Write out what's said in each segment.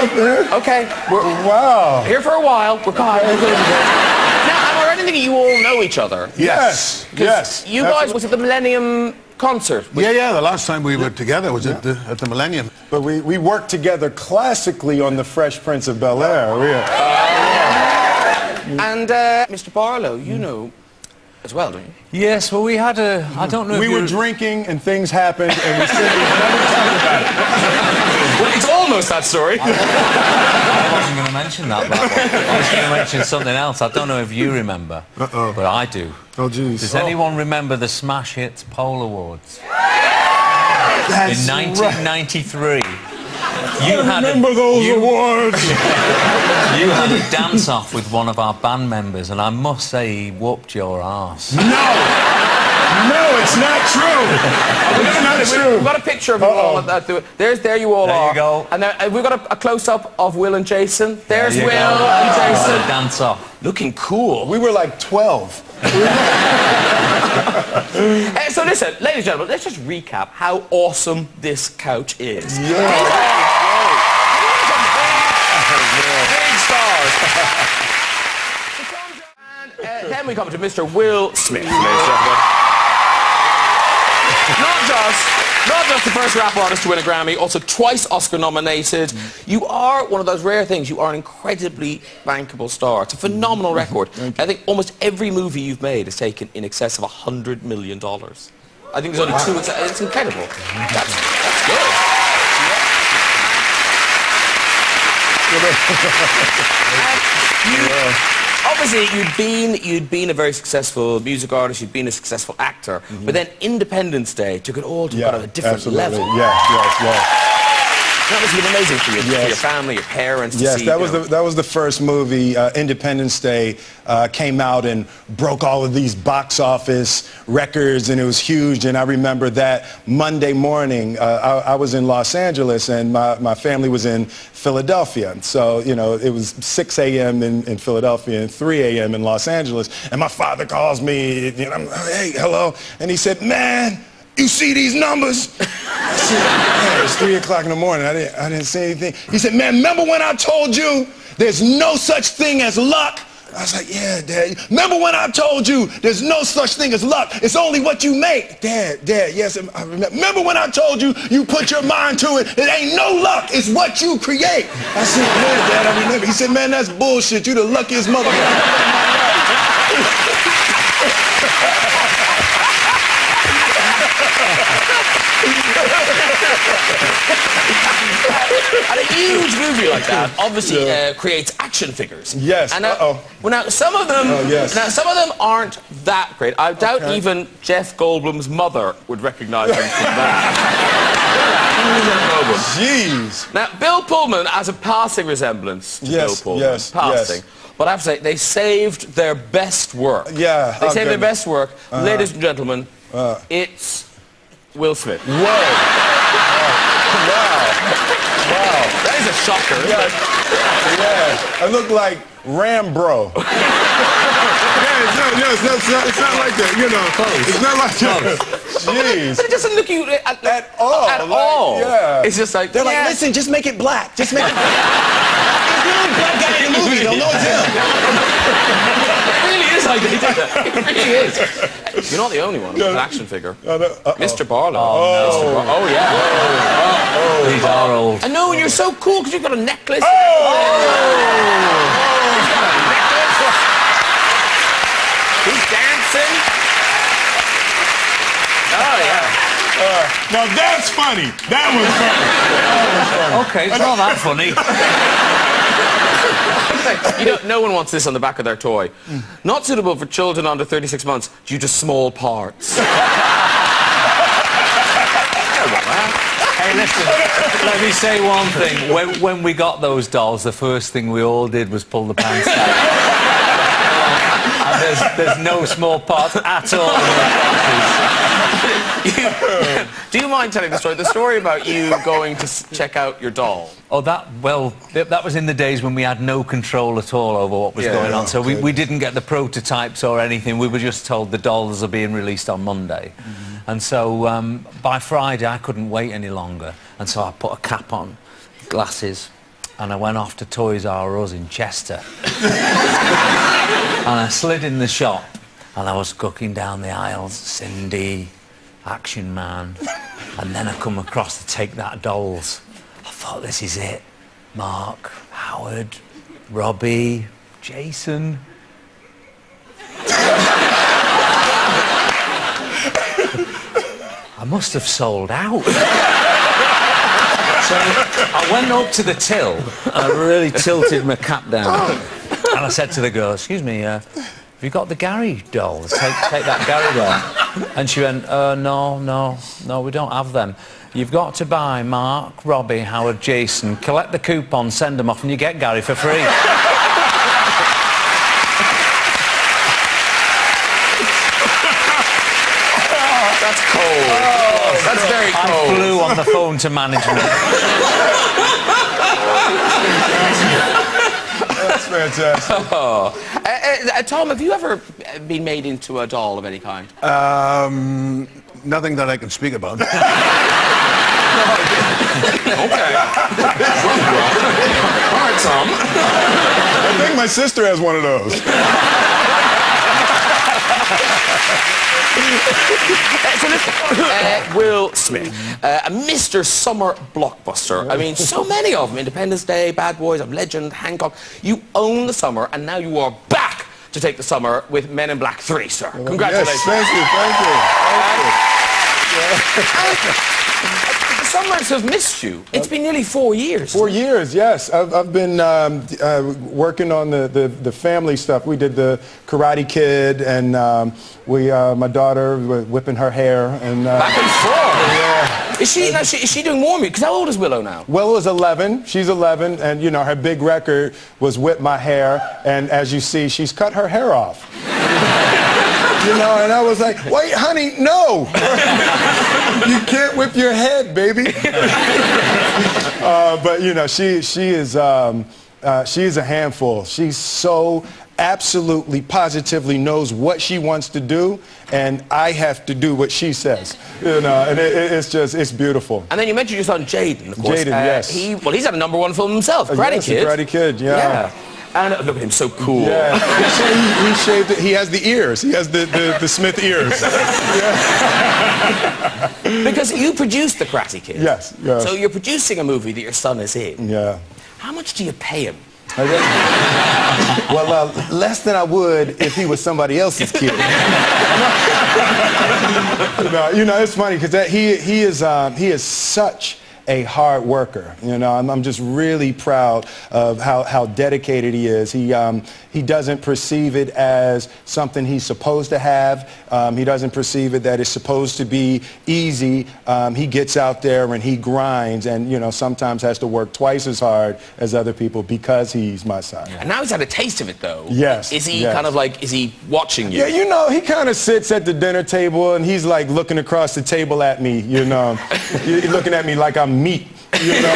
stuff, man. Okay. Wow. Here for a while. We're gone. Now, am I right in thinking you all know each other? Yes. Yes. You guys, was it the Millennium concert? Yeah. The last time we were together was at the Millennium. But we worked together classically on The Fresh Prince of Bel-Air. And Mr. Barlow, you know as well, don't you? Yes, well, we had a... I don't know We if were drinking and things happened and we simply never talked about it. Well, it's almost that story. I wasn't going to mention that, but I was going to mention something else. I don't know if you remember, but I do. Oh, jeez. Does anyone remember the Smash Hits Poll Awards? That's in 1993. You I remember those awards. You had a dance-off with one of our band members, and I must say he whooped your ass. No, it's not true. It's not true. We've got a picture of you all at that. There you all are. There you go. And we've got a close-up of Will and Jason. There's Will go. and Jason. Dance-off. Looking cool. We were like 12. So listen, ladies and gentlemen, let's just recap how awesome this couch is. Yeah. Big stars. And then we come to Mr. Will Smith, ladies and gentlemen. Not just the first rap artist to win a Grammy, also twice Oscar nominated. You are one of those rare things. You are an incredibly bankable star. It's a phenomenal record. I think almost every movie you've made has taken in excess of $100 million. I think there's only two. It's incredible. That's good. Obviously, you'd been a very successful music artist, you'd been a successful actor, but then Independence Day took it all to a different level. Yes. That must have been amazing for you, for your family, your parents. Yes, that was the first movie. Independence Day came out and broke all of these box office records, and it was huge. And I remember that Monday morning, I was in Los Angeles, and my family was in Philadelphia. So, you know, it was 6 a.m. in Philadelphia and 3 a.m. in Los Angeles. And my father calls me, and I'm, hey, hello. And he said, man, you see these numbers? I said, yeah, it's 3 o'clock in the morning. I didn't say anything. He said, man, remember when I told you there's no such thing as luck? I was like, yeah, Dad. Remember when I told you there's no such thing as luck? It's only what you make. Dad, yes, I remember. Remember when I told you you put your mind to it? It ain't no luck. It's what you create. I said, yeah, Dad, I remember. He said, man, that's bullshit. You the luckiest motherfucker. And a huge movie like that obviously creates action figures. Yes. And well, now some of them, some of them aren't that great. I doubt even Jeff Goldblum's mother would recognise them from that. Jeez. Now Bill Pullman has a passing resemblance to Bill Pullman. Passing. But I have to say, they saved their best work. Yeah. They saved their best work. Ladies and gentlemen, it's Will Smith. Whoa. Wow. That is a shocker. Yeah. I look like Rambro. It's not like that, you know. It's not like that. Jeez. But it doesn't look you at all. At all. Yeah. It's just like, they're like, listen, just make it black. Just make it black. There's the only black guy in the movie. They'll know it's him. It really is like they did that. It really is. You're not the only one with an action figure. Mr. Barlow. Oh, yeah. These are old. I know, and you're so cool because you've got a necklace. Oh! He's dancing. Oh, yeah. Now that's funny. That was funny. Okay, it's not that funny. You know, no one wants this on the back of their toy. Not suitable for children under 36 months due to small parts. Hey, listen, let me say one thing. When we got those dolls, the first thing we all did was pull the pants down. And there's no small parts at all. Do you mind telling the story? The story about you going to check out your doll. Oh, that was in the days when we had no control at all over what was going on. So we didn't get the prototypes or anything. We were just told the dolls are being released on Monday. And so by Friday, I couldn't wait any longer. And so I put a cap on, glasses, and I went off to Toys R Us in Chester. And I slid in the shop, and I was cooking down the aisles, Cindy, Action Man, and then I come across the Take That dolls. I thought, this is it. Mark, Howard, Robbie, Jason. I must have sold out. So I went up to the till, and I really tilted my cap down. And I said to the girl, excuse me, have you got the Gary dolls? Take that Gary doll. And she went, no, we don't have them. You've got to buy Mark, Robbie, Howard, Jason, collect the coupon, send them off, and you get Gary for free. That's cold. That's very cold. I flew on the phone to management. That's fantastic. Tom, have you ever been made into a doll of any kind? Nothing that I can speak about. Okay. All right, Tom. I think my sister has one of those. So listen, Will Smith, a Mr. Summer blockbuster. I mean, so many of them. Independence Day, Bad Boys, Legend, Hancock. You own the summer, and now you are back to take the summer with Men in Black 3, sir. Congratulations. Yes, thank you. The summers have missed you. It's been nearly 4 years. 4 years, yes. I've been working on the family stuff. We did the Karate Kid, and my daughter whipping her hair. And, back and forth. Yeah. Is she doing more music? Because how old is Willow now? Willow's 11. She's 11, and you know her big record was Whip My Hair, and as you see, she's cut her hair off. You know, and I was like, wait, honey, no! You can't whip your head, baby. But you know, she's a handful. She's so absolutely, positively knows what she wants to do, and I have to do what she says. You know, and it's beautiful. And then you mentioned your son Jaden, of course. Jaden, yes. He's had a #1 film himself, Karate Kid. Karate Kid, yeah. And look at him, so cool. Yeah, he shaved it. He has the ears. He has the Smith ears. Yeah. Because you produced the Karate Kid. Yes. So you're producing a movie that your son is in. Yeah. How much do you pay him? Well, less than I would if he was somebody else's kid. You know, it's funny because he is such a hard worker. You know, I'm just really proud of how dedicated he is. He doesn't perceive it as something he's supposed to have. He doesn't perceive it that it's supposed to be easy. He gets out there and he grinds, and you know, sometimes has to work twice as hard as other people because he's my son. And now he's had a taste of it, though. Yes. Is he kind of like, is he watching you? Yeah, you know, he kind of sits at the dinner table and he's like looking across the table at me, you know. He's looking at me like I'm meat, you know.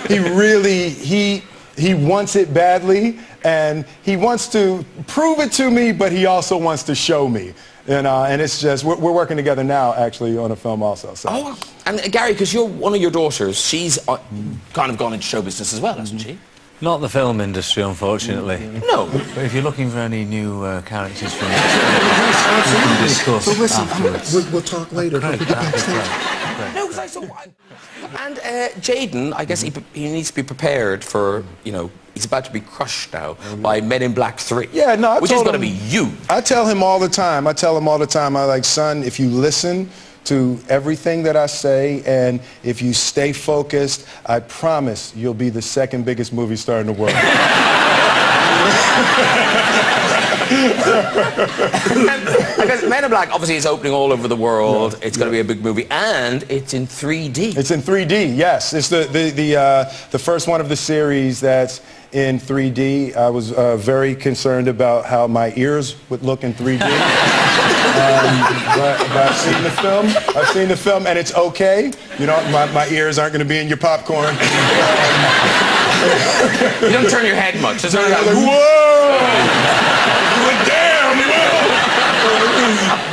And, he wants it badly, and he wants to prove it to me, but he also wants to show me. And it's just, we're working together now, actually, on a film also. So. Oh, and Gary, because you're one of your daughters, she's kind of gone into show business as well, hasn't she? Not the film industry, unfortunately. No. But if you're looking for any new characters from we can discuss afterwards. We'll talk later. Great, When we get backstage. No, because I saw one. And Jaden, I guess he needs to be prepared for, you know, he's about to be crushed now by Men in Black 3. Yeah, no, which is going to be you. I tell him all the time. I'm like, son, if you listen to everything that I say, and if you stay focused, I promise you'll be the second biggest movie star in the world. Because Men in Black obviously is opening all over the world. It's going to be a big movie, and it's in 3D. It's in 3D, yes. It's the first one of the series that's in 3D. I was very concerned about how my ears would look in 3D. But I've seen the film. I've seen the film, and it's okay. You know, my ears aren't going to be in your popcorn. You don't turn your head much. It's only like, whoa! Damn!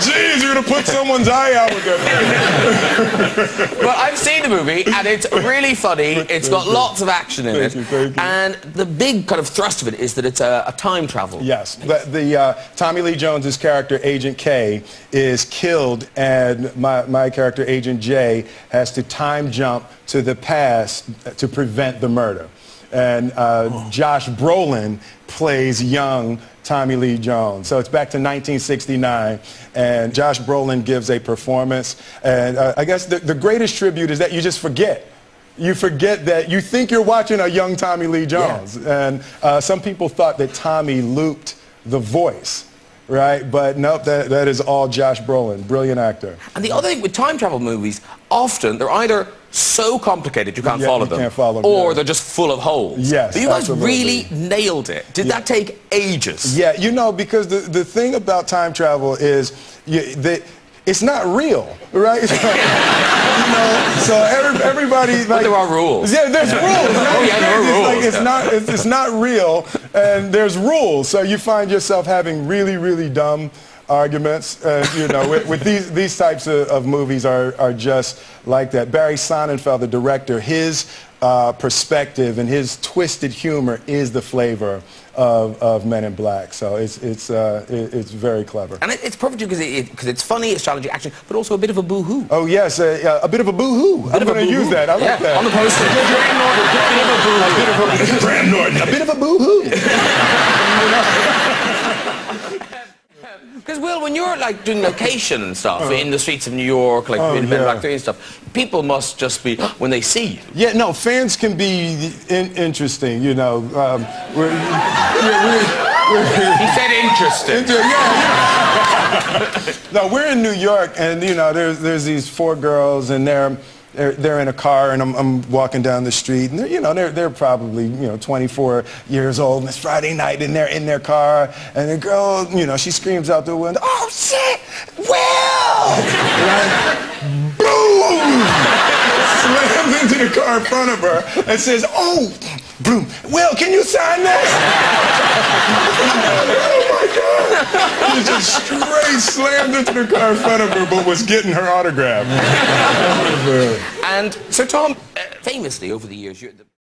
Jeez, you're gonna have put someone's eye out with that thing. Well, I've seen the movie, and it's really funny. It's got lots of action in it. Thank you. And the big kind of thrust of it is that it's a time travel. Yes. Tommy Lee Jones's character, Agent K, is killed, and my character, Agent J, has to time jump to the past to prevent the murder. And Josh Brolin plays young Tommy Lee Jones. So it's back to 1969, and Josh Brolin gives a performance. And I guess the greatest tribute is that you just forget. You forget that you think you're watching a young Tommy Lee Jones. Yeah. And some people thought that Tommy looped the voice. Right, but nope, that is all Josh Brolin, brilliant actor. And the other thing with time travel movies, often they're either so complicated you can't follow them, or they're just full of holes. Yes, but you guys really nailed it. Did that take ages? Yeah, you know, because the thing about time travel is it's not real, right? You know, so everybody like. But there are rules. Yeah, there's rules. Right? Oh yeah, there are rules. It's not real, and there's rules. So you find yourself having really dumb arguments. You know, with these types of movies are just like that. Barry Sonnenfeld, the director, his perspective and his twisted humor is the flavor of Men in Black. So it's very clever. And it's perfect because it's funny, it's challenging action, but also a bit of a boo-hoo. Oh yes, a bit of a boo-hoo. I'm going to use that. I like that. On the poster. Graham Norton. A bit of a boo-hoo. Because, Will, when you're like doing location and stuff in the streets of New York, like in Men in Black 3 and stuff, people must just be, when they see you. Yeah, no, fans can be interesting, you know. He said interesting. No, we're in New York, and, you know, there's these 4 girls, and they're in a car, and I'm walking down the street, and they're probably 24 years old, and it's Friday night, and they're in their car, and the girl, she screams out the window, "Oh shit, Will!" Right? Boom! Slams into the car in front of her and says, "Oh, boom, Will, can you sign this?" Oh my God! He just straight slammed into the car in front of her, but was getting her autograph. And so, Tom, famously over the years,